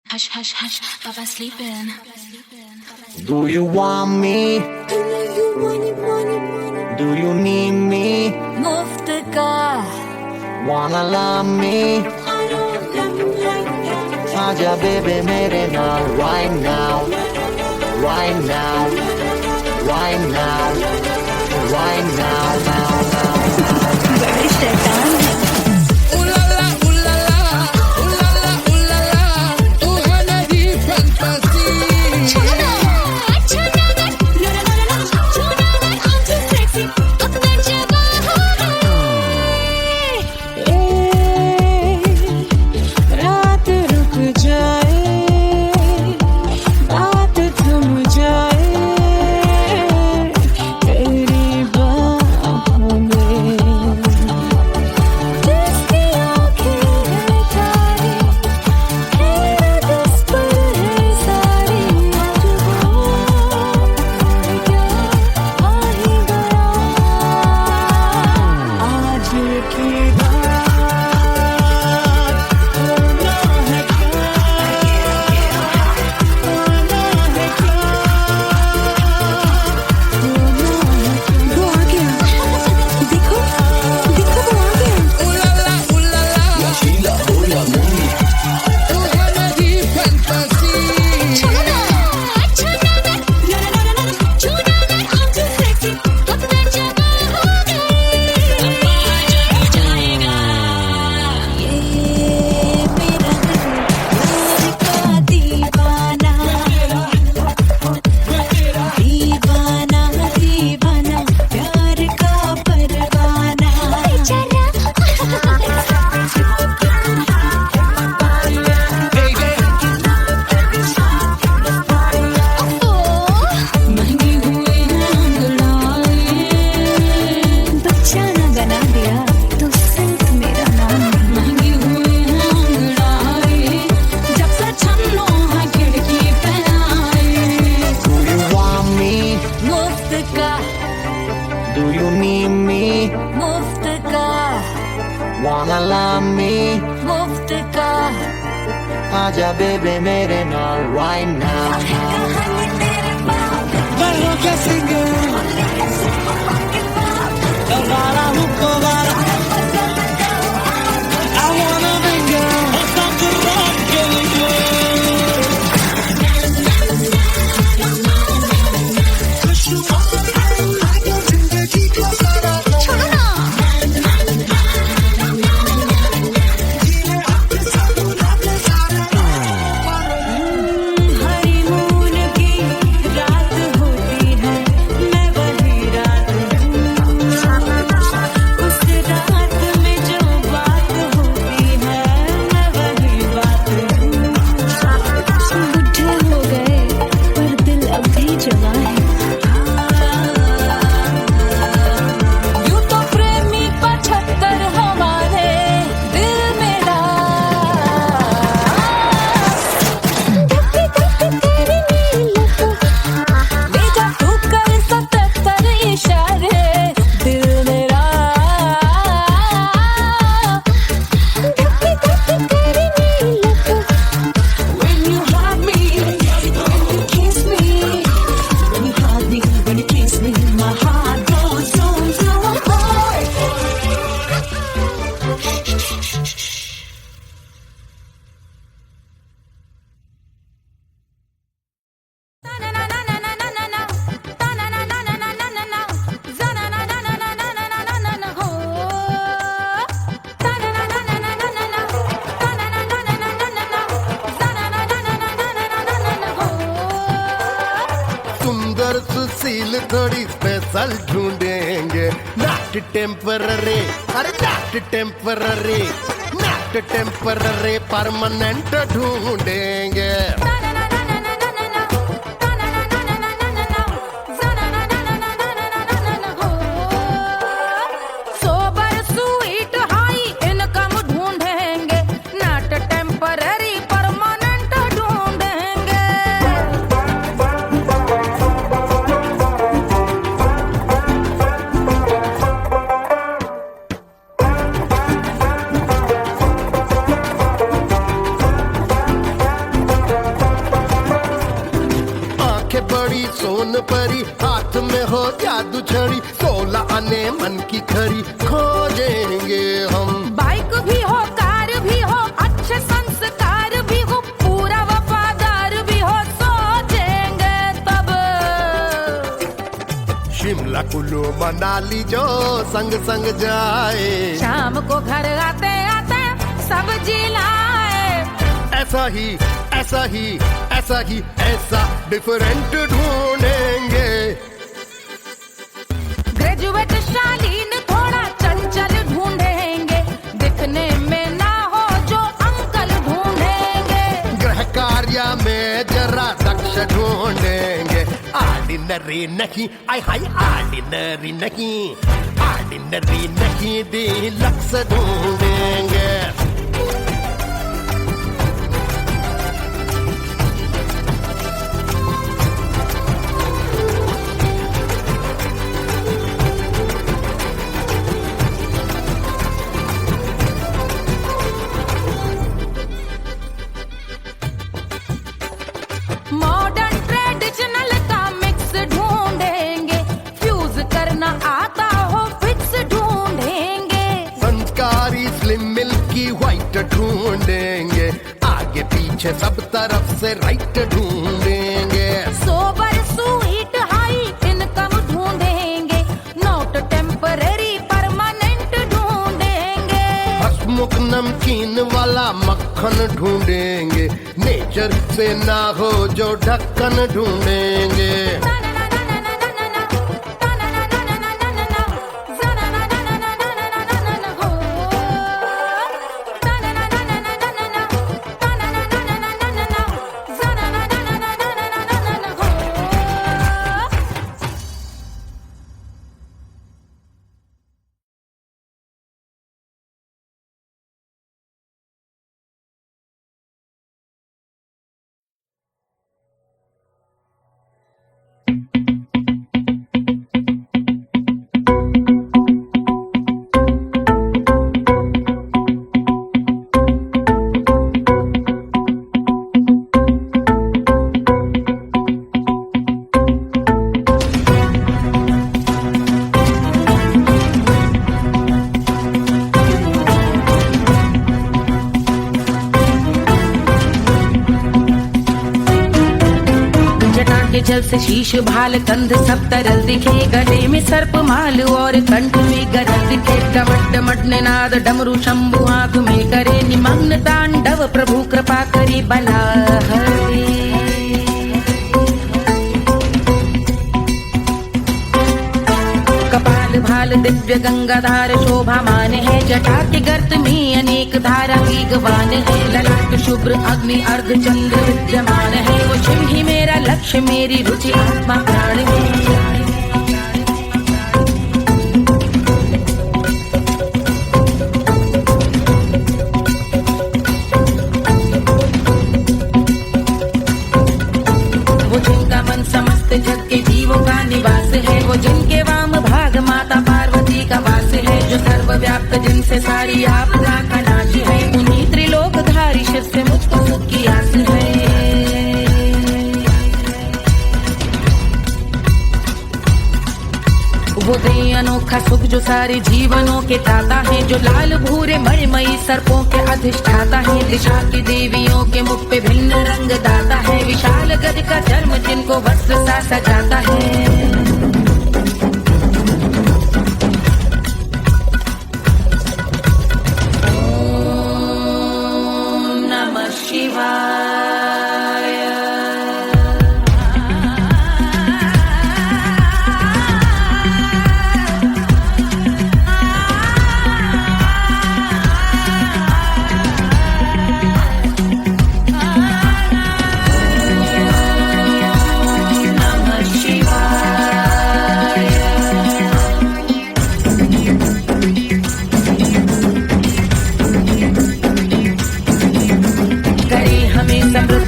Hush, hush, hush, Papa sleeping. Do you want me? Do you need me? मुफ्त का Wanna love me? आजा baby मेरे नाल right now, right now, right now, right now, now, now. बड़ी शैतान है। Do you need me? मुफ्त का Wanna love me? मुफ्त का आजा baby मेरे नाल right now. Barro que singer, Elvira Mukovara. I wanna bring her, stop the rock, killing you. सुंदर सुशील थोड़ी स्पेशल ढूंढेंगे नॉट टेम्पररी अरे not temporary not temporary permanent ढूंढेंगे कोई सोन परी, हाथ में हो जादू छड़ी, 16 आने मन की खरी खोजेंगे हम। बाइक भी हो, कार भी हो, अच्छे संस्कार भी हो, पूरा वफादार भी हो, सोचेंगे तब। शिमला कुल्लू मनाली जो संग संग जाए, शाम को घर आते आते सब्जी लाए। ऐसा ही ऐसा ही ऐसा ही ऐसा डिफरेंट ढूंढेंगे। ग्रेजुएट शालीन थोड़ा चंचल ढूंढेंगे, दिखने में ना हो जो अंकल ढूंढेंगे। गृह कार्य में जरा दक्ष ढूंढेंगे। ऑर्डिनरी नहीं, आय हाय ऑर्डिनरी नहीं, ऑर्डिनरी नहीं डीलक्स ढूंढेंगे। मॉडर्न ट्रेडिशनल का मिक्स ढूंढेंगे, फ्यूज करना आता हो फिक्स ढूंढेंगे। संस्कारी स्लिम मिल्की व्हाइट ढूंढेंगे, आगे पीछे सब तरफ से राइट ढूंढेंगे। सोबर स्वीट हाई इनकम ढूंढेंगे, नोट टेम्पररी परमानेंट ढूंढेंगे। हसमुख नमकीन वाला मक्खन ढूंढेंगे, नेचर से ना हो जो ढक्कन ढूंढेंगे। जल से शीश भाल कंध सब तरल दिखे, गले में सर्प माल और कंठ में गरल दिखे। डमट डमट निनाद डमरू शंभु आंख में करे निमग्न तांडव, प्रभु कृपा करे बला हरे। कपाल भाल दिव्य गंगाधार शोभामान है, जटा के गर्त में अनेक धारा वेगवान है। ललाट शुभ्र अग्नि अर्ध चंद्र विद्यमान है, वो शिव ही मेरा लक्ष्य मेरी रुचि आत्मा प्राण है। वो जिनका मन समस्त जग के जीवों का निवास है, वो जिनके वाम भाग माता पार्वती का वास है। जो सर्वव्याप्त जिनसे सारी आपदा का नाश है, उन्हीं त्रिलोकधारी शिव से मुझको सुख की आस है। वो दे अनोखा सुख जो सारे जीवनों के दाता है, जो लाल भूरे मणिमयी सर्पों के अधिष्ठाता है। दिशा की देवियों के मुख पे भिन्न रंग दाता है, विशाल गज का चर्म जिनको वस्त्र सा सजाता है। ओम नमः शिवाय।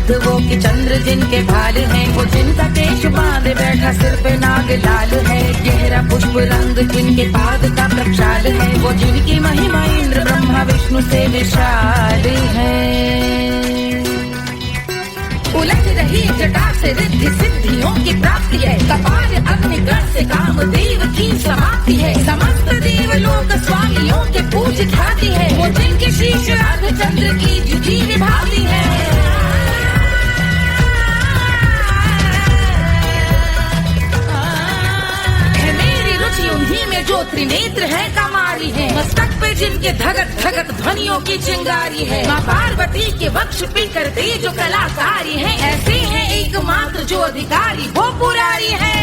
वो कि चंद्र जिनके भाल हैं, वो जिनका केश बांधे बैठा सिर पे नाग लाल है। गहरा पुष्प रंग जिनके पाद का प्रक्षाल है, वो जिनकी महिमा इंद्र ब्रह्मा विष्णु से विशाल है। उलझ रही जटा से रिद्धि सिद्धियों की प्राप्ति है। कपाल अग्निगण से कामदेव की समाप्ति है। समस्त देवलोक स्वामियों के पूज ख्याति है। वो जिनके शीश अर्धचंद्र की जुटी विभाती है। मेरी रुचि उन्हीं में जो त्रिनेत्र है कमारी है। मस्तक पे जिनके धगत धगत ध्वनियों की चिंगारी है। माँ पार्वती के वक्ष पे करते जो कलाकारी है। ऐसे हैं एकमात्र जो अधिकारी वो पुरारी है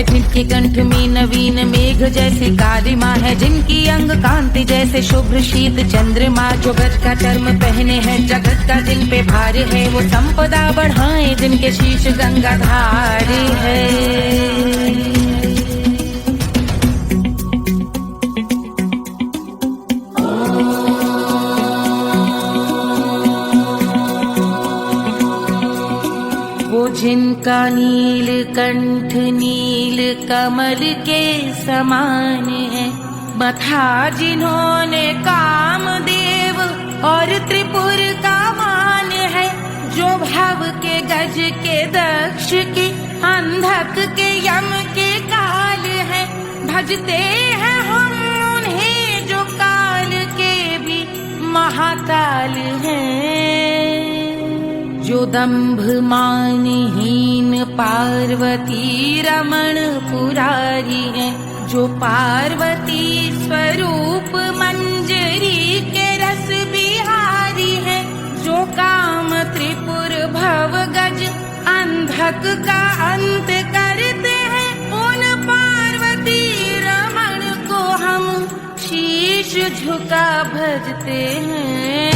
जिनके कंठ में नवीन मेघ जैसे कालिमा है। जिनकी अंग कांति जैसे शुभ्र शीत चंद्रमा। जो ब्रज का चर्म पहने हैं जगत का जिन पे भार है। वो संपदा बढ़ाए जिनके शीश गंगाधार है। जिनका नील कंठ नील कमल के समान है। मथा जिन्होंने कामदेव और त्रिपुर का मान है। जो भव के गज के दक्ष के अंधक के यम के काल है। भजते हैं हम उन्हें जो काल के भी महाकाल हैं। जो दंभ मानहीन पार्वती रमण पुरारी है। जो पार्वती स्वरूप मंजरी के रस बिहारी है। जो काम त्रिपुर भव गज अंधक का अंत करते हैं। उन पार्वती रमण को हम शीश झुका भजते हैं।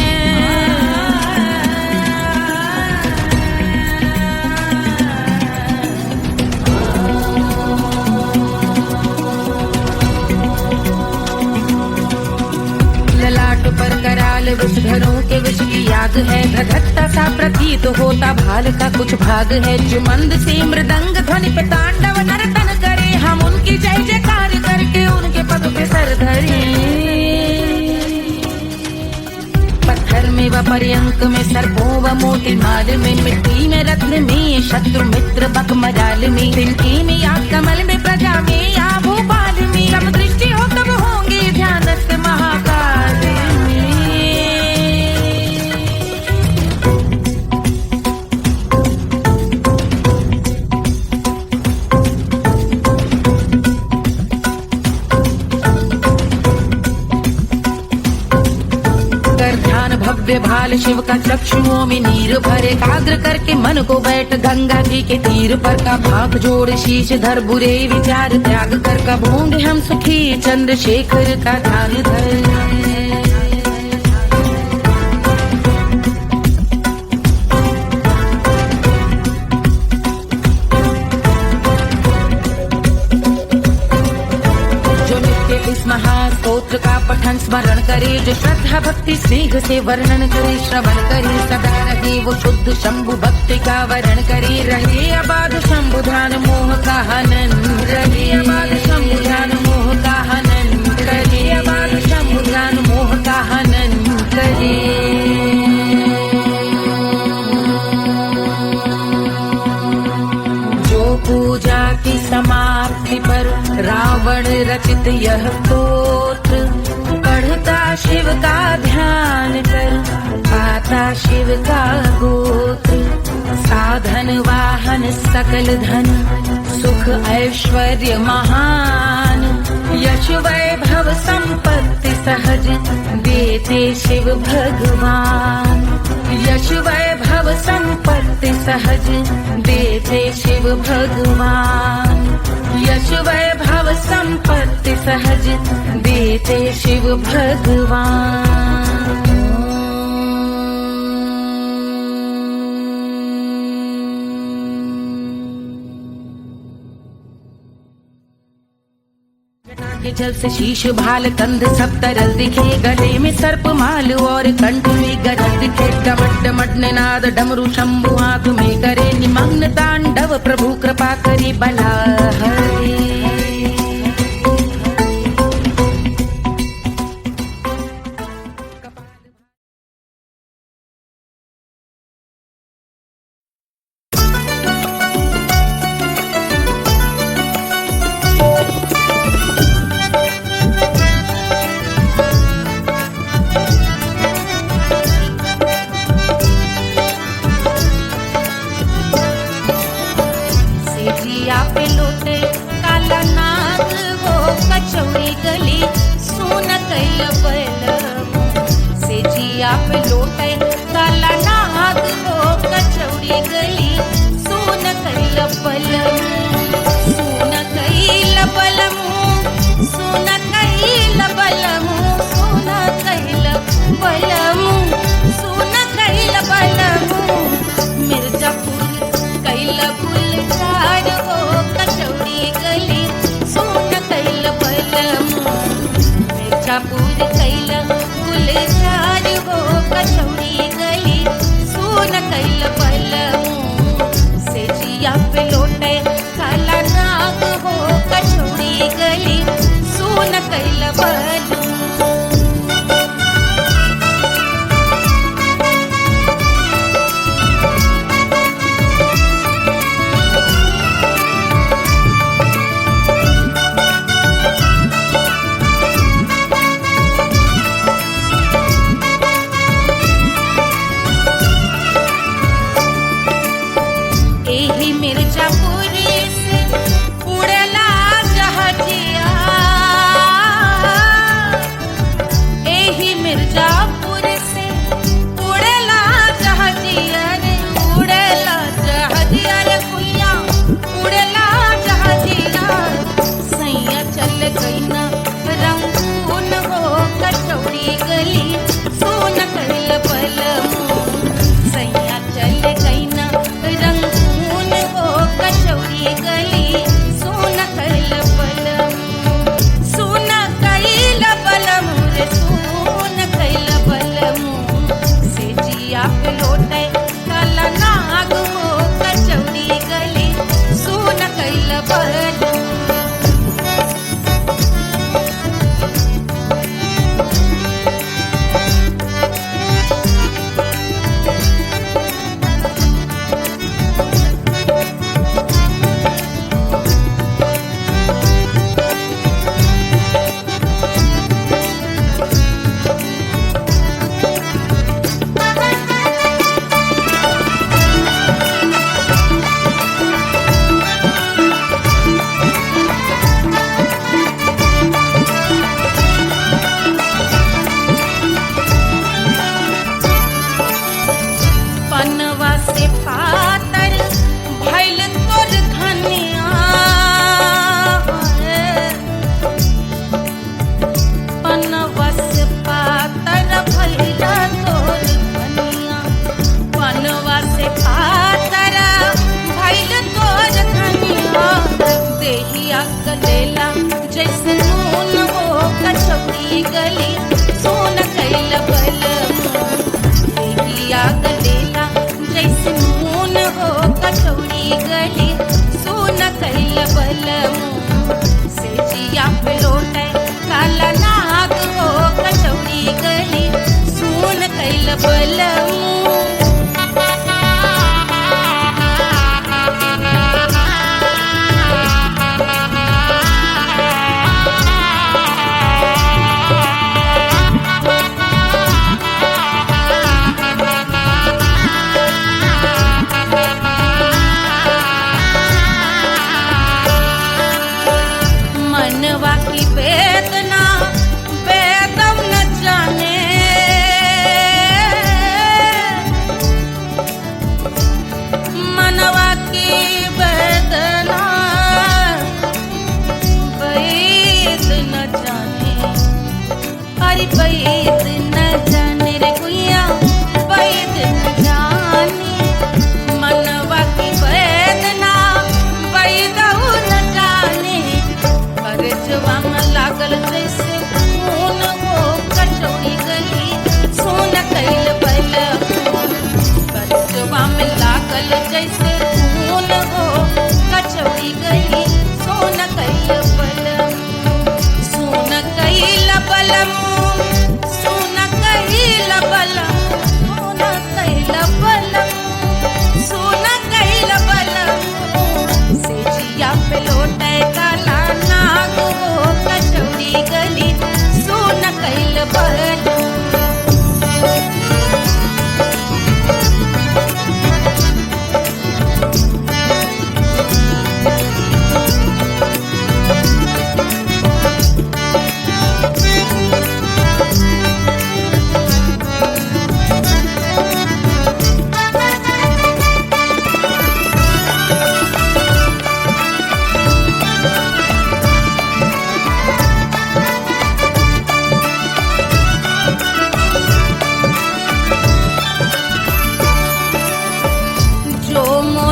ललाट पर कराल विषधरों के विष की याद है। धधकता सा प्रतीत होता भाल का कुछ भाग है। जो मंद से मृदंग ध्वनि पे तांडव नर्तन करे। हम उनकी जय जयकार करके उनके पद पे सर धरे। पत्थर में व पर्यंक में सर्पों व मोती माल में। मिट्टी में रत्न में शत्रु मित्र बक मजाल में। तिनके में या कमल में प्रजा में या भोपाल में। जब दृष्टि हो तब होंगे ध्यानस्थ महाकाल में। ध्यान भव्य भाल शिव का चक्षुओं में नीर भरे। एकाग्र करके मन को बैठ गंगा जी के तीर पर। का भाग जोड़ शीश धर बुरे विचार त्याग कर। कब होंगे हम सुखी चंद्रशेखर का ध्यान धर। इस महास्तोत्र का पठन स्मरण करे। जो श्रद्धा भक्ति स्नेह से वर्णन करे। श्रवण करे सदा रहे वो शुद्ध शंभु भक्ति का वर्ण करे। रहे अबाध शंभु ध्यान मोह का हनन। रहे अबाध शंभु ध्यान मोह का हनन। रहे अबाध शंभु ध्यान मोह का हनन करे। पूजा की समाप्ति पर रावण रचित यह स्तोत्र। पढ़ता शिव का ध्यान कर पाता शिव का गोत्र। साधन वाहन सकल धन सुख ऐश्वर्य महान। यश वैभव संपत्ति सहज देते शिव भगवान। यश वैभव संपत्ति सहज देते शिव भगवान। यश वैभव संपत्ति सहज देते शिव भगवान। के जल से शीश भाल कंध सब तरल दिखे। गले में सर्प माल और कंठ में गजल दिखे। डमट डमट निनाद डमरू शंभु हाथ में करे। निमग्न तांडव प्रभु कृपा करे बला हरे। कचौड़ी गली सुन कैल बलमू से जिया पे लोटे काला नाग हो कचौड़ी गली सुन कैल बलमू सुन कैल बलमू सुन कैल बलमू सुन कैल बलमू सुन कैल बलमू मिर्जापुर कैल गुलजार हो कचौड़ी गली सुन कैल बलमू मिर्जापुर कैल गुलजार हो कचौड़ी गली सुन कैल बलमू से जिया पे लोटे काला नाग हो कचौड़ी गली सुन कैल बलमू एही मिर्जापुर से उड़ला जहाजिया एही मिर्जापुर से उड़ला जहाजिया रे उड़ला जहाजिया रे कुइया उड़ला जहाजिया सैया चल गई ना रंगून हो कचौड़ी गली सुन कैल बलमू सैया चल गई ना रंगून हो कचौड़ी गली सुन कैल बलमू सुन कैल बलमू रे सुन कैल बलमू से जिया पे लोटे काला नाग हो कचौड़ी गली सुन कैल बलमू पनवा से पातर भइल तोर धनिया पनवा से पातर भइल तोर धनिया पनवा से पातर भइल तोर धनिया देहिया गलेला जैसे नून हो कचौड़ी गली सुन कैल बलमू देहिया गलेला जैसे नून हो कचौड़ी गली सुन कैल बलमू से जिया पे लोटे काला नाग हो कचौड़ी गली सुन कैल बलमू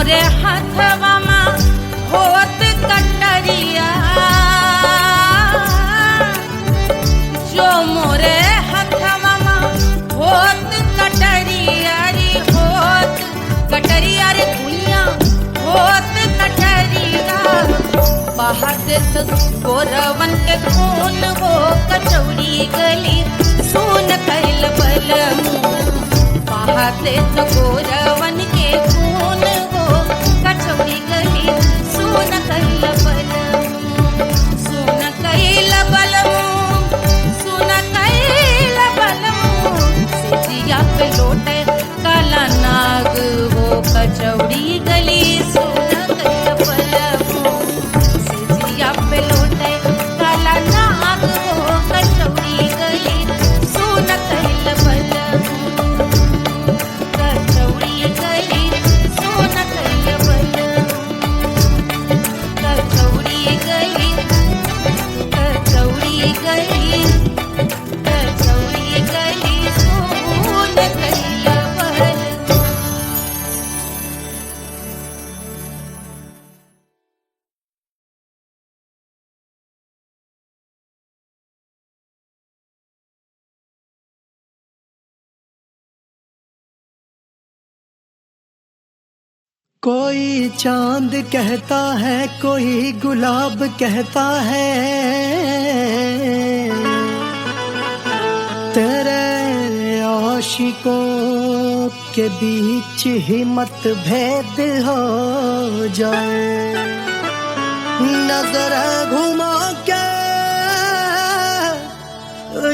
मोरे हथवा मा होत कटरिया, जो मोरे हथवा मा होत कटरिया रे, होत कटरिया रे दुनिया होत कटरिया। बाहर से गोरवन के खून हो कचौड़ी गली सोन कैल बलमू, बाहर से गोरवन के खून हो कचौड़ी गली सोन कैल बलमू, सोन कैल बलमू, सोन कैल बलमू। सिजिया पे लोटे काला नाग हो कचौड़ी गली सोन कैल बलमू, सिजिया पे लोटे काला नाग हो कचौड़ी गली सोन कैल बलमू, कचौड़ी गली सोन कैल बलमू, कचौड़ी गली, कचौड़ी गली, कचौड़ी गली सोन कैल बलमू। कोई चांद कहता है, कोई गुलाब कहता है, तेरे आशिकों के बीच ही मतभेद हो जाए। नजर घुमा के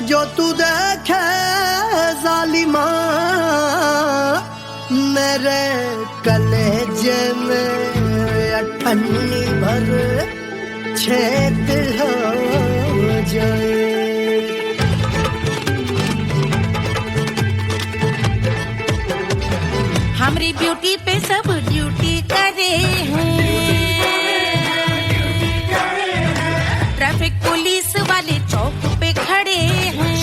जो तू देखे जालिमा, मेरे कलेजे में अठन्नी भर छेद हो जाए। हमारी ब्यूटी पे सब ड्यूटी करे हैं, ट्रैफिक पुलिस वाले चौक पे खड़े हैं,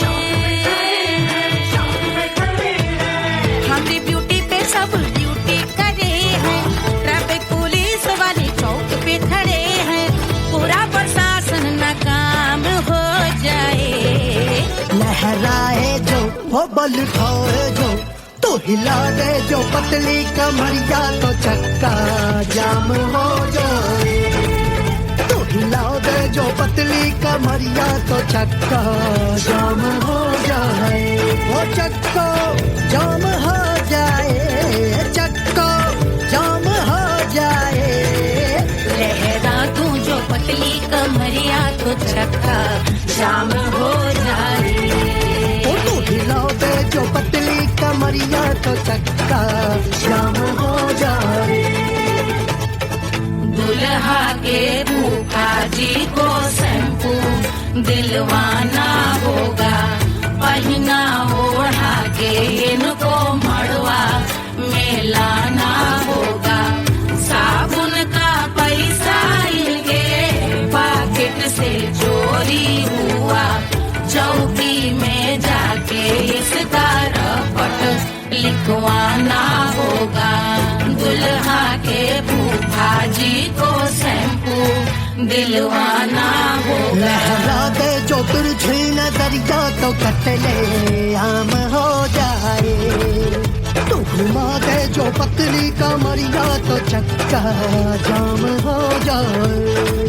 हमारी ब्यूटी पे सब ड्यूटी करे हैं, ट्रैफिक पुलिस वाले चौक पे खड़े हैं, पूरा प्रशासन नाकाम हो जाए। लहराए जो वो बल खाए जो, तो हिला दे जो पतली कमरिया, तो चक्का जाम हो जाए। तो हिला दे जो पतली कमरिया, तो चक्का जाम हो जाए। वो चक्का जाम हो जाए, चक्का जाम हो जाए। लहरा तू जो पतली कमरिया, तो चक्का जाम हो जाए। ओ तो हिलाओ दे जो पतली कमरिया, तो चक्का जाम हो जाए। दुल्हा के फूफा जी को शैम्पू दिलवाना होगा, पहना ओढ़ा के इनको मड़वा में लाना होगा। साबुन का पैसा इनके पॉकेट से चोरी हुआ, चौकी में जाके इसका रपट लिखवाना होगा। दुल्हा के फूफा जी को शैम्पू दिलवाना होगा। लहरा दे जो तिरछी नजरिया, तो कतले आम हो जाए। तू घुमा दे जो पतली कमरिया, तो चक्का जाम हो जाए।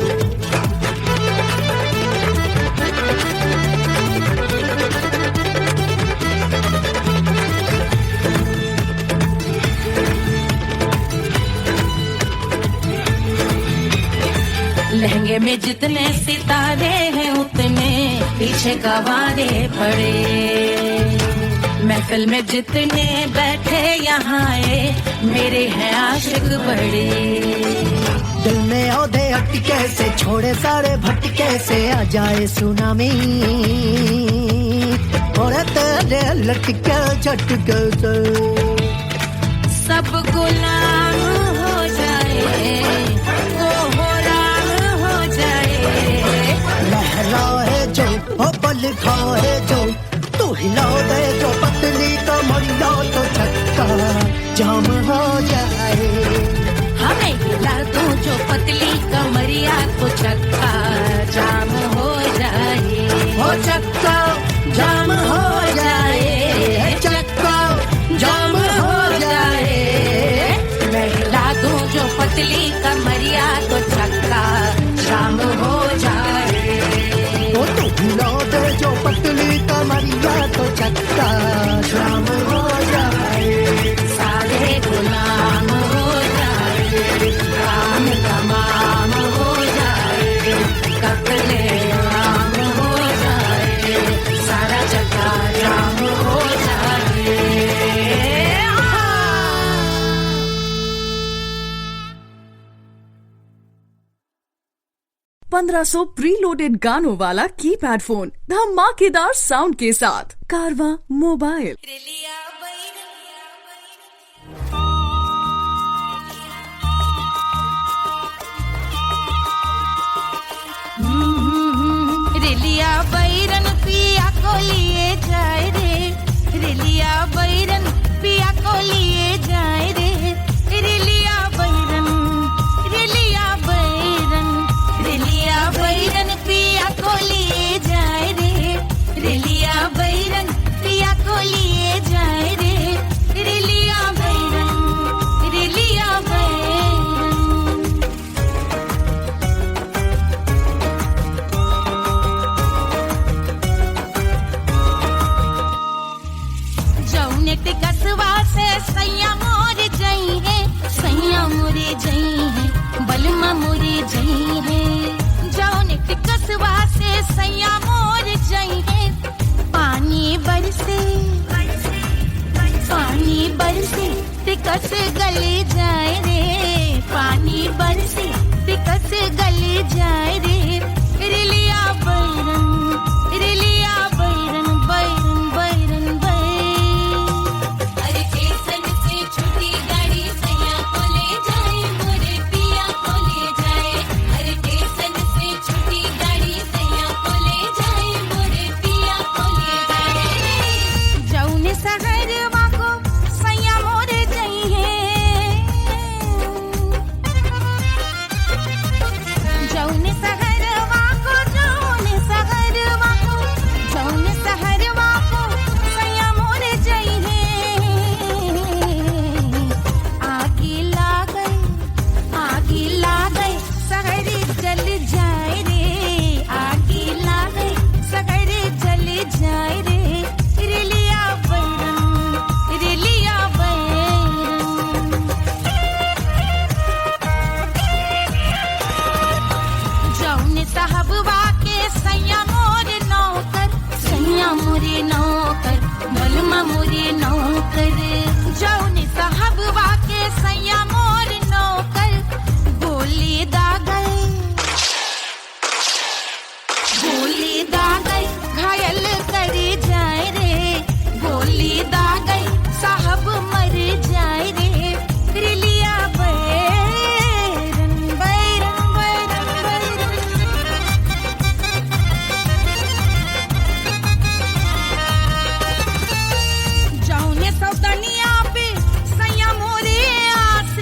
लहंगे में जितने सितारे हैं, उतने पीछे गवारे पड़े। महफिल में जितने बैठे यहाँ आए, मेरे हैं आशिक बड़े। दिल में औधे अटके से, छोड़े सारे भटके से, आ जाए सुनामी। और तेरे लटके झटके से सब गुलाम हो जाए, वो हो राम हो जाए। लहराए जो ओ बल खाए जो, तू हिला दे जो पतली कमरिया, तो चक्का जाम हो जाए। पतली कमरिया तो चक्का जाम हो जाए, हो चक्का जाम हो जाए, चक्का जाम हो जाए। मैं हिला दूं जो पतली कमरिया तो चक्का जाम हो जाए। ओ तू हिला दे जो पतली कमरिया तो चक्का जाम हो जाए। सारे गुलाम हो जाए, काम तमाम हो जाए, कपले आम हो जाए, सारा चक्का जाम हो जाए। 1500 प्रीलोडेड गानों वाला कीपैड फोन धमाकेदार साउंड के साथ कारवा मोबाइल। रेलिया बैरन पिया को लिए जाए रे, रेलिया बैरन पिया को लिए जाए रे, रेलिया बैरन, रेलिया बैरन, रेलिया बैरन पिया को लिए जाए रे, रेलिया बैरन पिया को लिए जाए रे, रेलिया बैरन, रेलिया बैरन। जौने टिकसवा से सैया मोर जई है, सैया मोरे जई है, बलमा मोरे जई है। जौने टिकसवा से सैया मोर जई है, पानी बरसे, पानी बरसे टिकस गले जाए रे, पानी बरसे टिकस गले जाए रे, रेलिया बैरन, रेलिया बैरन, बैरन बैरन बैरन। अरे स्टेशन से छुट्टी गाड़ी सैया को ले जाए, मोरे पिया को ले जाए। अरे स्टेशन से छुट्टी गाड़ी सैया को ले जाए, मोरे पिया को ले जाए। जौने सहरवा को सैया मोरे जई है, जौने सहरवा को, जौने सहरवा को, जौने सहरवा को सैया मोरे जई है। आगे लागै, आगे लागै सहरी जल जाए रे, आगे लागै सहरी जल जाए रे, रेलिया बैरन, रेलिया बैरन। जौने साहबवा के सैया मोरे नौकर, सैया मोरे नौकर, बलमा मोरे नौकर। जौने साहबवा के सैया मोरे नौकर, गोली दागै, गोली दागै घायल करे जाए रे, गोली दागै साहब मर जाए रे, रेलिया बैरन, बैरन बैरन बैरन। जौने सौतनिया पे सैया मोरे आस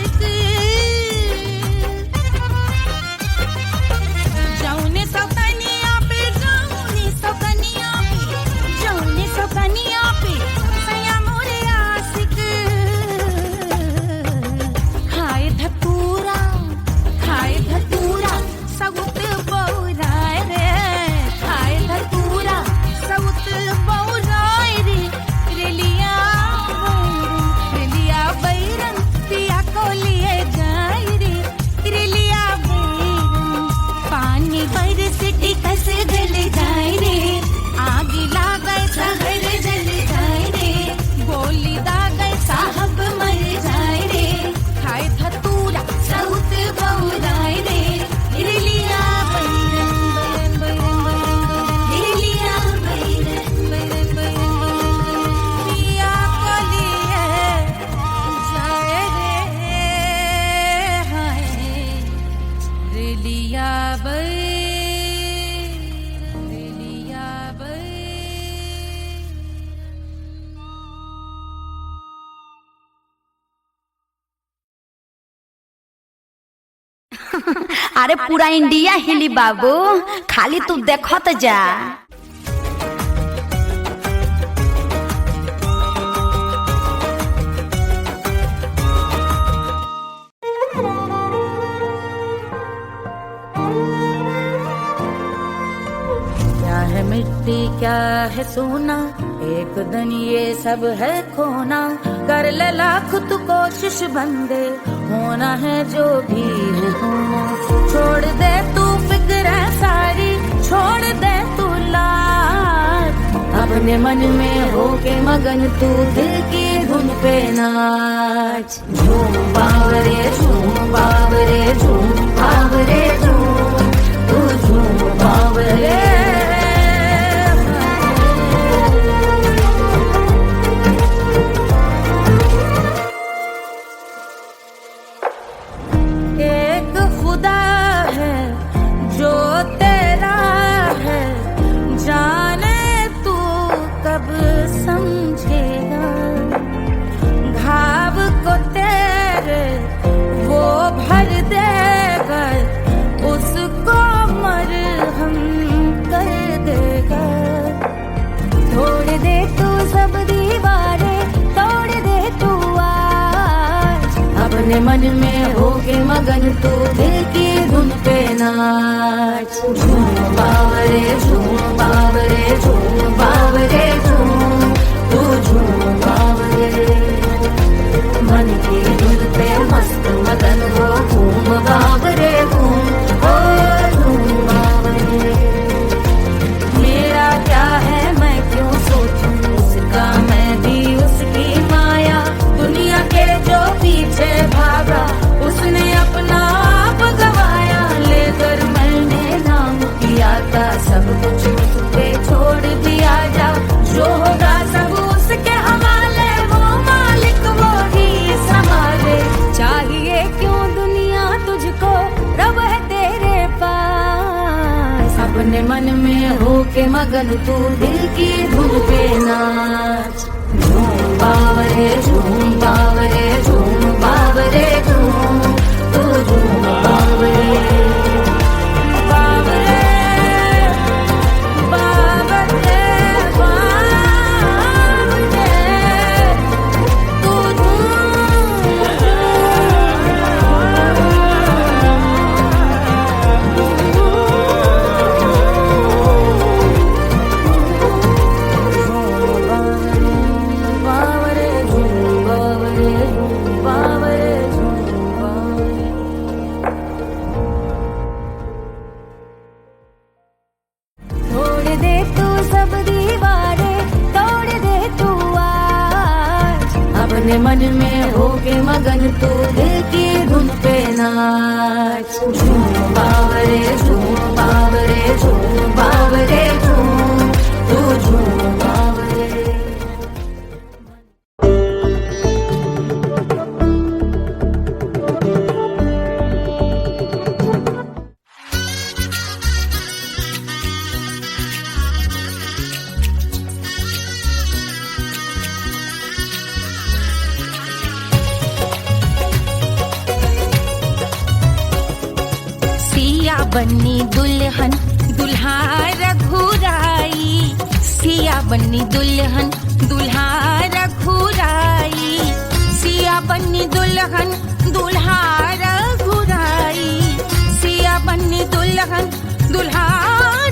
अरे पूरा इंडिया हिली बाबू, खाली तू देखत जा। क्या है मिट्टी क्या है सोना, एक दिन ये सब है खोना। कर ले लाख तू कोशिश बंदे, होना है जो भी है होना। छोड़ दे तू फिक्र सारी, छोड़ दे तू लाज, अपने मन में होके मगन तू दिल की धुन पे नाच। झूम बावरे झूम बावरे झूम बावरे झूम, तू झूम बावरे। एक खुदा है जो तेरा है, जाने तू कब समझेगा। घाव को तेरे वो भर देगा, उसको मरहम कर देगा। तोड़ दे तू सब दीवारें, तोड़ दे तू आज, अपने मन में होके मगन तू दिल की धुन पे नाच। झूम बावरे झूम बावरे झूम बावरे झूम, तू झूम बावरे। मन की धुन पे मस्त मगन हो, घूम बावरे घूम, ओ झूम बावरे। मेरा क्या है मैं क्यों सोचूं उसका, मैं भी उसकी माया। दुनिया के जो पीछे भागा, उसने अपना आप गवाया। लेकर मैंने नाम किया था, सब कुछ उस पे छोड़ दिया जा। जो होगा सब उसके हवाले, वो मालिक वो ही संभाले। चाहिए क्यों दुनिया तुझको, रब है तेरे पास। अपने मन में होके मगन तू दिल की धुन पे नाच। झूम बावरे झूम बावरे झूम बावरे झूम, तू झूम बावरे। बावरे बावरे बावरे, तू बावरे झूम बावरे झूम बावरे झूम बावरे। तोड़ दे तू सब दीवारें, तोड़ दे तू आज, अपने मन में होके मगन तू दिल की धुन पे नाच। झूम बावरे झूम बावरे झूम बावरे झूम, तू झूम बावरे। सिया बन्नी दुल्हन दुल्हा रघुराई, सिया बन्नी दुल्हन दुल्हा रघुराई। सिया बन्नी दुल्हन दुल्हा रघुराई, सिया बन्नी दुल्हन दुल्हा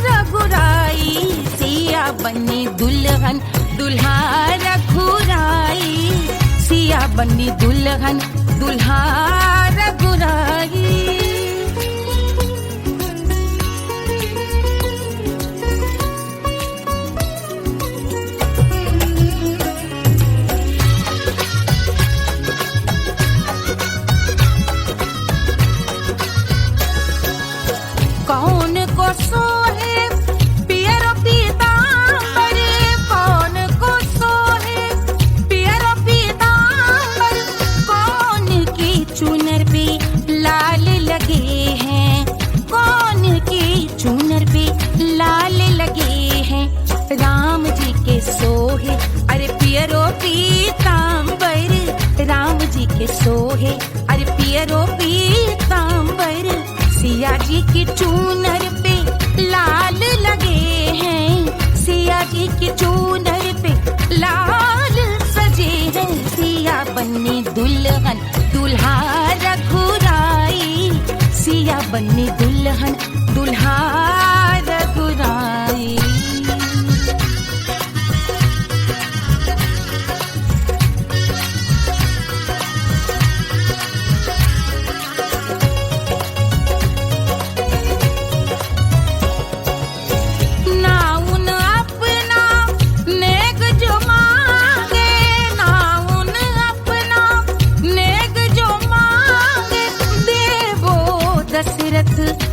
रघुराई। सिया बन्नी दुल्हन दुल्हा रघुराई, सिया बन्नी दुल्हन दुल्हा रघुराई। कौन को सोहे पियरो पीतांबर, कौन को सोहे पियरो पीतांबर। कौन की चुनर पे लाल लगे हैं, कौन की चुनर पे लाल लगे हैं। राम जी के सोहे अरे पियरो पीतांबर, राम जी के सोहे अरे पियरो पीतांबर। सिया जी की चूनर पे लाल लगे हैं, सिया जी की चूनर पे लाल सजे हैं। सिया बन्नी दुल्हन दुल्हा रघुराई, सिया बन्नी दुल्हन दुल्हा रघुराई।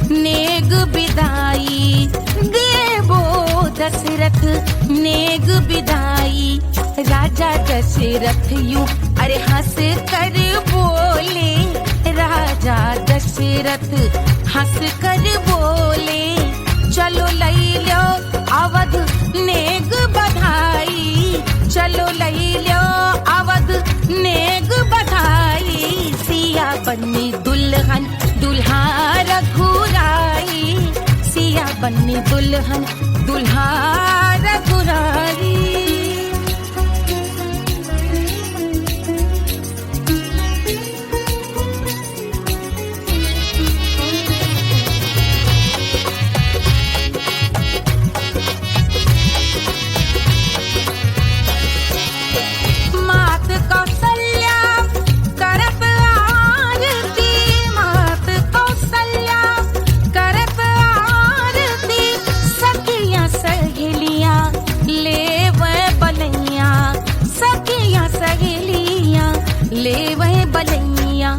नेग बिदाई देवो दशरथ नेग बिदाई। राजा दशरथ यूं अरे हंस कर बोले, राजा दशरथ हंस कर बोले, चलो लई लो अवध नेग बधाई, चलो लई लो अवध नेग बधाई। सिया बन्नी दुल्हन दुल्हा रघुराई, सिया बन्नी दुल्हन दुल्हा रघुराई। मात कौशल्या करत आरती, मात कौशल्या करत आरती, सखियां सहेलियां लेवे बलैया, सखियां सहेलियां लेवे बलैया।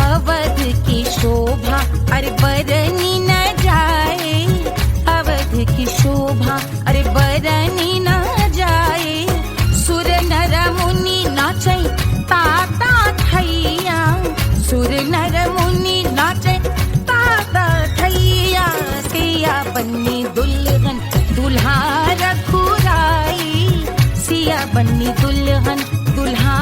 अवध की शोभा अरे बरनी न जाए, अवध की शोभा अरे बरनी न जाए। सुर नर मुनि नाचे ताता थैया, सुर नर मुनि नाचे ताता थैया। सिया बन्नी दुल्हन दुल्हा रघुराई, सिया बन्नी दुल्हन दुल्हा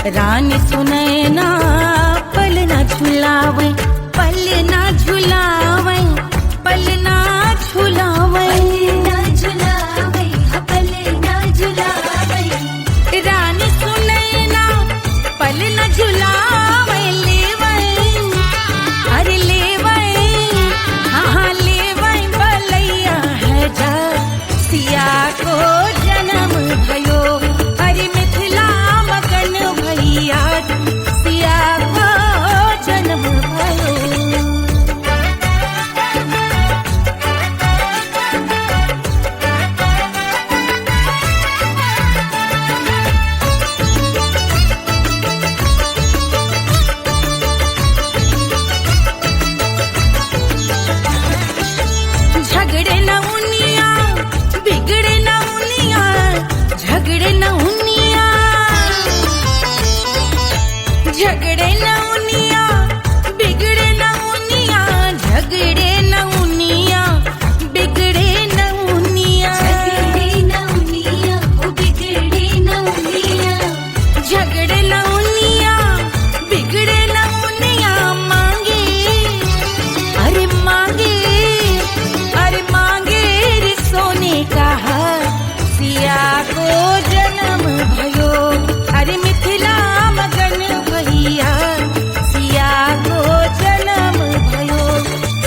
रानी सुनैना पल ना झुलावे, पल ना झुलावे, पल ना झुलावे, पल ना झुलावे, रानी सुनैना पल ना झुलावे, लेवै अरे लेवै, हाँ लेवै बलैया है जा सिया को जन्म भयो, अरे मिथिला मगन भैया सिया को जन्म भयो। झगड़े न उनिया बिगड़े न उनिया, झगड़े न उनिया, झगड़े न उनिया बिगड़े न उनिया, झगड़े न उनिया बिगड़े न उनिया, झगड़े न उनिया बिगड़े न उनिया, झगड़े न उनिया बिगड़े न उनिया, मांगे अरे मांगे, अरे मांगे रे सोने का हार सिया को जन्म भयो, अरे मिथिला मगन भैया सिया को जन्म भयो,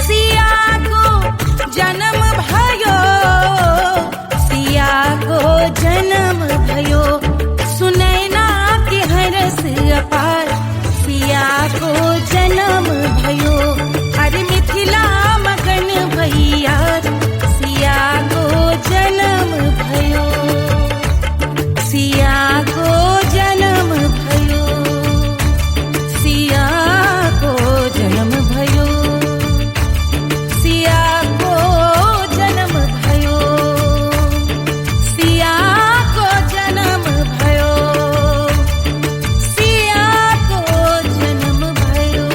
सिया को जन्म भयो, सिया को जन्म भयो, सुनैना के हरस अपार सिया को जन्म भयो, अरे मिथिला मगन भैया सिया को जन्म भयो, सिया को जन्म भयो, सिया को जन्म भयो, सिया को जन्म भयो, सिया को जन्म भयो, सिया को जन्म भयो,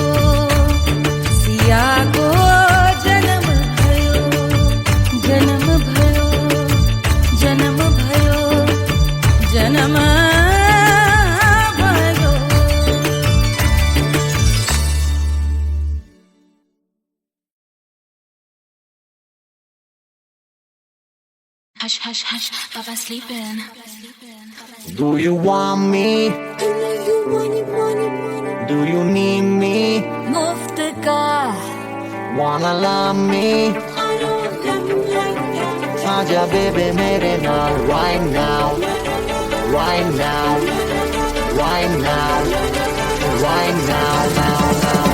सिया को जन्म भयो, जन्म भयो, जन्म भयो, जन्म भयो। Hush, hush, hush, Papa's sleeping. Do you want me? Do you need me? मुफ्त का Wanna love me? आजा बेबे मेरे नाल right now, right now, right now, right now, now, now.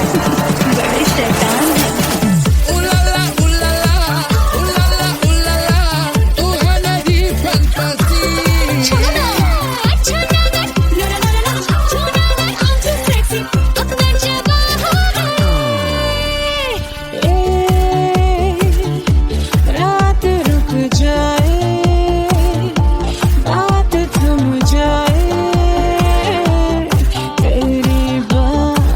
रात रुक जाए, बात थम जाए, तेरी बात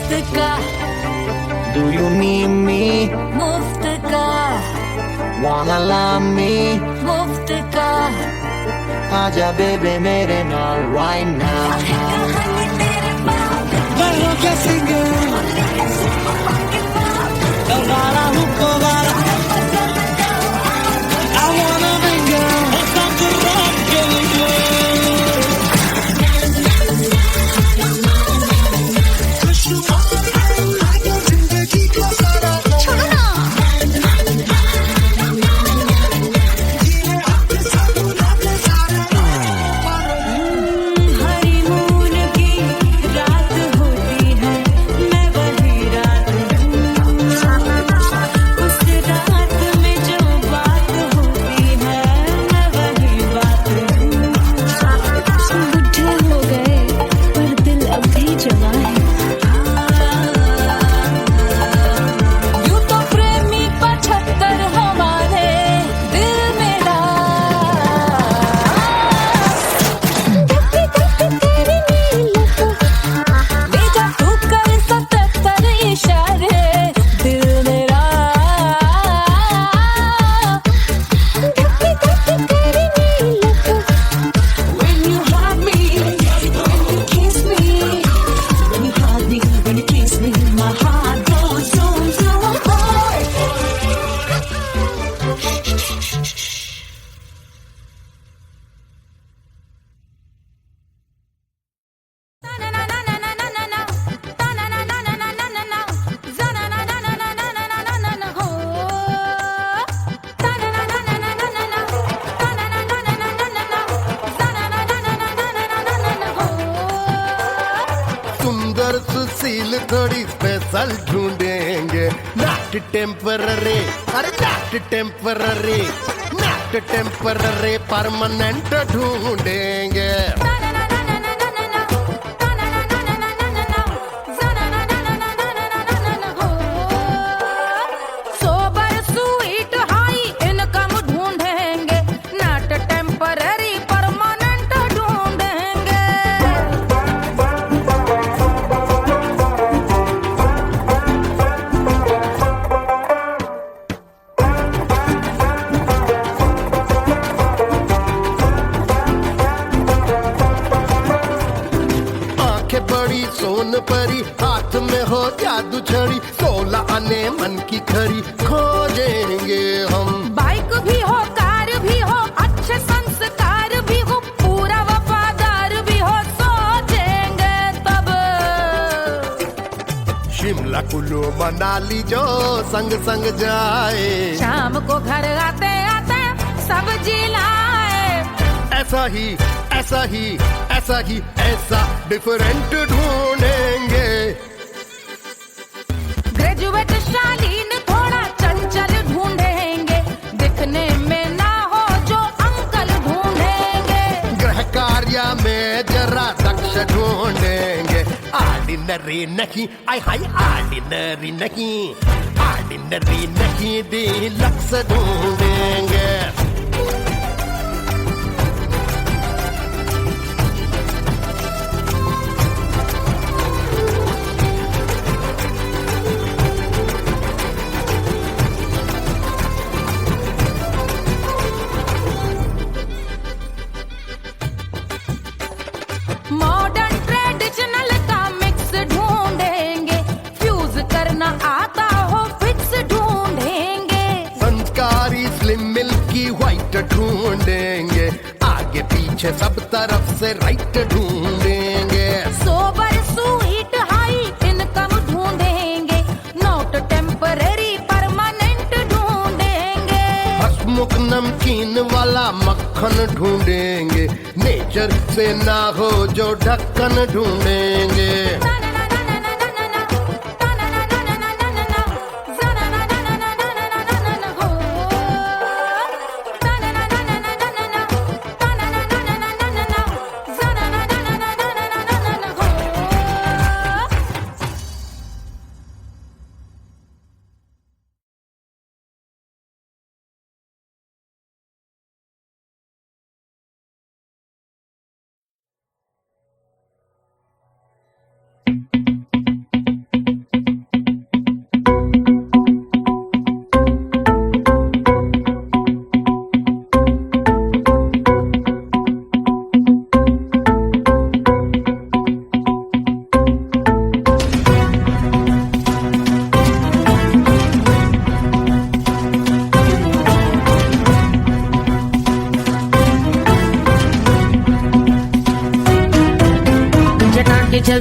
मुफ्त का Do you need me? मुफ्त का Wanna love me? मुफ्त का आजा बेबे मेरे नाल right now. मैं हूँ क्या सिंगर वाला हूँ वाला I wanna be girl honeymoon की रात होती है मैं वही रात हूँ उस रात में जो बात होती है मैं वही बात हूँ बुढ़े हो गए पर दिल अब भी जवां है यूं तो प्रेमी 75 हमारे दिल मेरा भेजा तू कर 77 इशारे दिल मेरा When you hug me, when you kiss me, when you hug me, when you kiss me, my heart goes zoom zoom. सुंदर सुशील थोड़ी स्पेशल ढूंढेंगे नॉट टेम्पररी अरे not temporary not temporary permanent ढूंढेंगे सोबर स्वीट हाई इनकम ढूंढेंगे not temporary permanent ढूंढेंगे आंखें बड़ी सोन परी हाथ में हो जादू छड़ी 16 आने मन की खरी खोजेंगे हम बाइक भी हो कार भी हो अच्छे संस्कार भी हो पूरा वफादार भी हो सोचेंगे तब शिमला कुल्लू मनाली जो संग संग जाए शाम को घर आते आते सब्जी लाए ऐसा ही ऐसा ही ऐसा ही ऐसा डिफरेंट ढूंढेंगे ग्रेजुएट शालीन थोड़ा चंचल ढूंढेंगे दिखने में ना हो जो अंकल ढूंढेंगे ग्रह कार्य में जरा दक्ष ढूंढेंगे ऑर्डिनरी नहीं आई हाई ऑर्डिनरी नहीं डीलक्स ढूंढेंगे मॉडर्न ट्रेडिशनल का मिक्स ढूंढेंगे फ्यूज करना आता हो फिक्स ढूंढेंगे संस्कारी स्लिम मिल्की व्हाइट ढूंढेंगे आगे पीछे सब तरफ से राइट ढूंढेंगे सोबर स्वीट हाई इनकम ढूंढेंगे नॉट टेम्पररी परमानेंट ढूंढेंगे हसमुख नमकीन वाला मक्खन ढूंढेंगे नेचर से ना हो जो ढक्कन ढूंढेंगे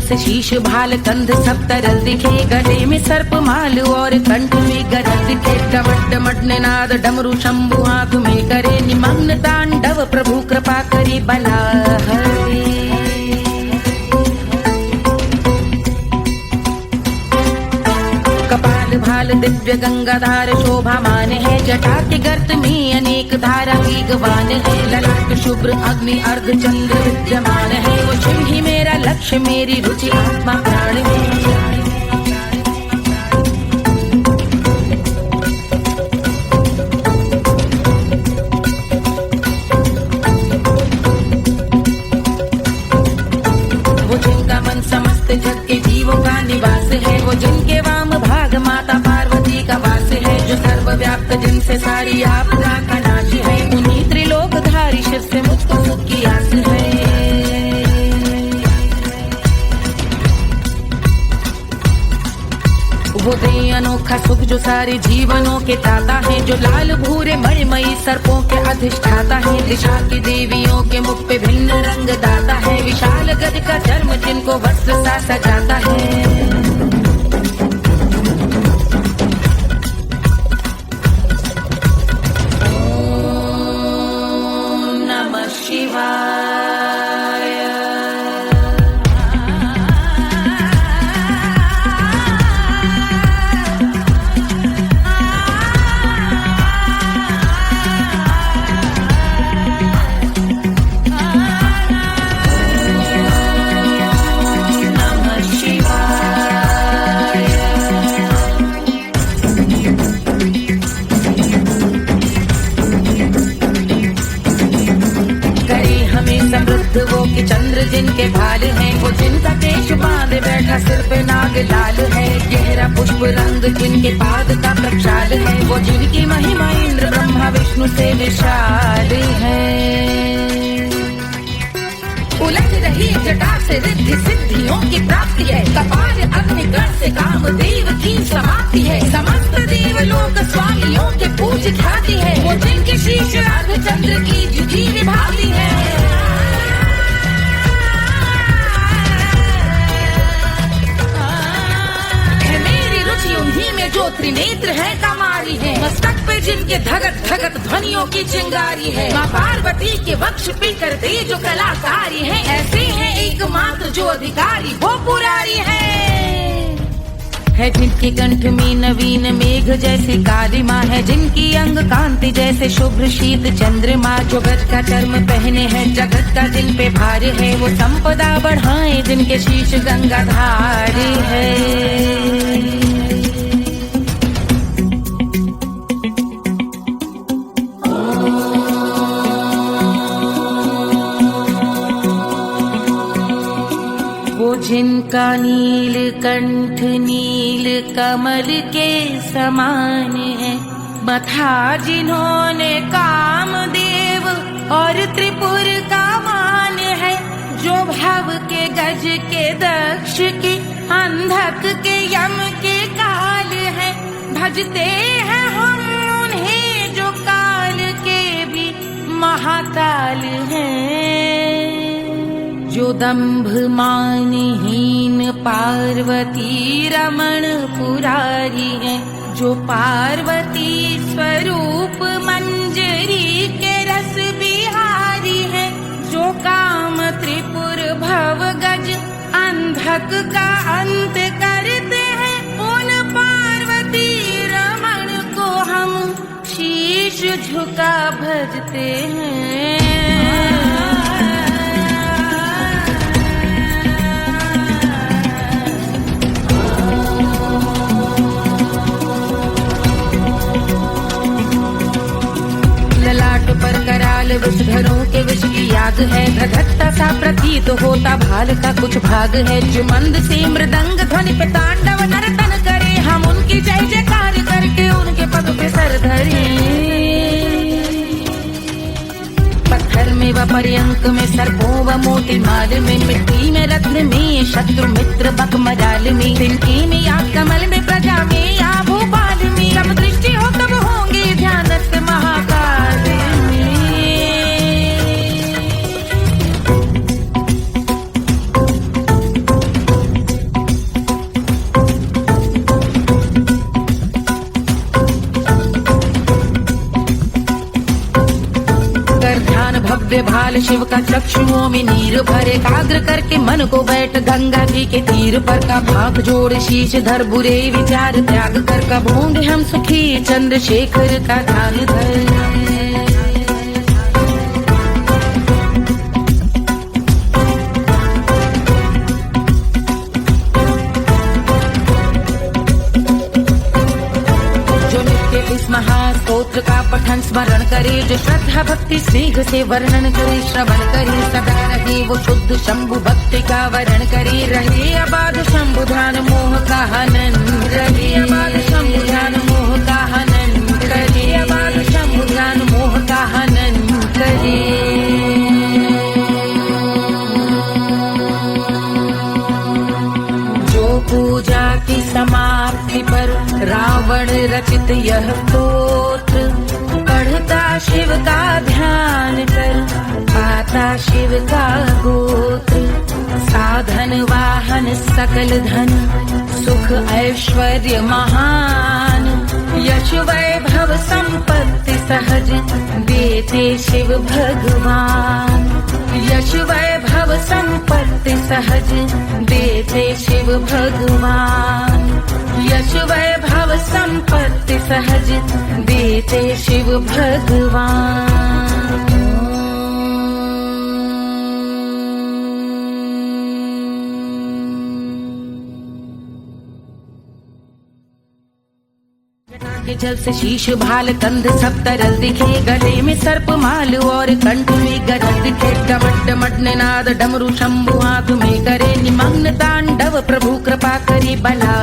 से शीश भाल कंध सब तरल दिखे, गले में सर्प माल और कंठ में गरल दिखे। डमट डमट निनाद डमरू शंभु आंख में करे निमग्न तांडव, प्रभु कृपा करे बला हरे। कपाल भाल दिव्य गंगाधार शोभामान है, जटा के गर्त में अनेक धारा वेगवान है। ललाट शुभ्र अग्नि अर्ध चंद्र विद्यमान है, वो शिव ही मेरा लक्ष्य मेरी रुचि आत्मा प्राण है। वो जिनका मन समस्त जग के जीवों का निवास है, वो जिनके वाम भाग माता पार्वती का वास है। जो सर्वव्याप्त जिनसे सारी आपदा का नाश है, उन्हीं त्रिलोकधारी शिव से मुझको सुख की आस है। वो दे अनोखा सुख जो सारे जीवनों के दाता है, जो लाल भूरे मणिमयी सर्पों के अधिष्ठाता है। दिशा की देवियों के मुख पे भिन्न रंग दाता है, विशाल गज का चर्म जिनको वस्त्र सा सजाता है। वो कि चंद्र जिनके भाल हैं, वो जिनका केश बांधे बैठा सिर पे नाग लाल है। गहरा पुष्प रंग जिनके पाद का प्रक्षाल है, वो जिनकी महिमा इंद्र ब्रह्मा विष्णु से विशाल है। उलझ रही जटा से रिद्धि सिद्धियों की प्राप्ति है, कपाल अग्निगण से कामदेव की समाप्ति है। समस्त देवलोक स्वामियों के पूज ख्याति है, वो जिनके शीश अर्ध चंद्र की जुझी विभाती है। उन्हीं में जो त्रिनेत्र है कमारी है, मस्तक पे जिनके धगत धगत ध्वनियों की चिंगारी है। माँ पार्वती के वक्ष पे करते जो कलाकारी है, ऐसे हैं एकमात्र जो अधिकारी वो पुरारी है। जिनके कंठ में नवीन मेघ जैसी काली माँ है, जिनकी अंग कांति जैसे शुभ्र शीत चंद्रमा। जो गज का चर्म पहने हैं जगत का जिन पे भार है, वो संपदा बढ़ाए जिनके शीश गंगाधार है। जिनका नील कंठ नील कमल के समान है, मथा जिन्होंने कामदेव और त्रिपुर का मान है। जो भव के गज के दक्ष के अंधक के यम के काल है, भजते हैं हम उन्हें जो काल के भी महाकाल हैं। जो दंभ मानहीन पार्वती रमण पुरारी है, जो पार्वती स्वरूप मंजरी के रस बिहारी है। जो काम त्रिपुर भव गज अंधक का अंत करते हैं, उन पार्वती रमण को हम शीश झुका भजते हैं। ललाट पर कराल विषधरों के विष की याद है, धधकता सा प्रतीत होता भाल का कुछ भाग है। जो मंद से मृदंग ध्वनि पे तांडव नर्तन करे, हम उनकी जय जयकार करके उनके पद पे सर धरे। पत्थर में व पर्यंक में सर्पों व मोती माल में, मिट्टी में रत्न में शत्रु मित्र बक मजाल में, तिनके में या कमल में प्रजा में या भोपाल में। जब दृष्टि हो तब होंगे ध्यानस्थ महाकाल में। भव्य भाल शिव का चक्षुओं में नीर भरे, एकाग्र करके मन को बैठ गंगा जी के तीर पर, का भाग जोड़ शीश धर बुरे विचार त्याग कर, कब होंगे हम सुखी चंद्रशेखर का ध्यान धर। इस महास्तोत्र का पठन स्मरण करे, जो श्रद्धा भक्ति स्नेह से वर्णन करे, श्रवण करे सदा रहे वो शुद्ध शंभु भक्ति का वरण करे, रहे अबाध शंभु ध्यान मोह का हनन, रहे अबाध शंभु ध्यान मोह का हनन, रहे अबाध शंभु ध्यान मोह का हनन करे। पूजा की समाप्ति पर रावण रचित यह स्तोत्र, पढ़ता शिव का ध्यान कर, पाता शिव का गोत्र, साधन वाहन सकल धन, सुख ऐश्वर्य महान, यश वैभव संपत्ति सहज देते शिव भगवान, यश वैभव संपत्ति सहज देते शिव भगवान, यश वैभव संपत्ति सहज देते शिव भगवान। के जल से शीश भाल कंध सब तरल दिखे, गले में सर्प माल और कंठ में गरज दिखे, डमट डमट निनाद डमरू शंभु आंख में करे निमग्न तांडव, प्रभु कृपा करे बला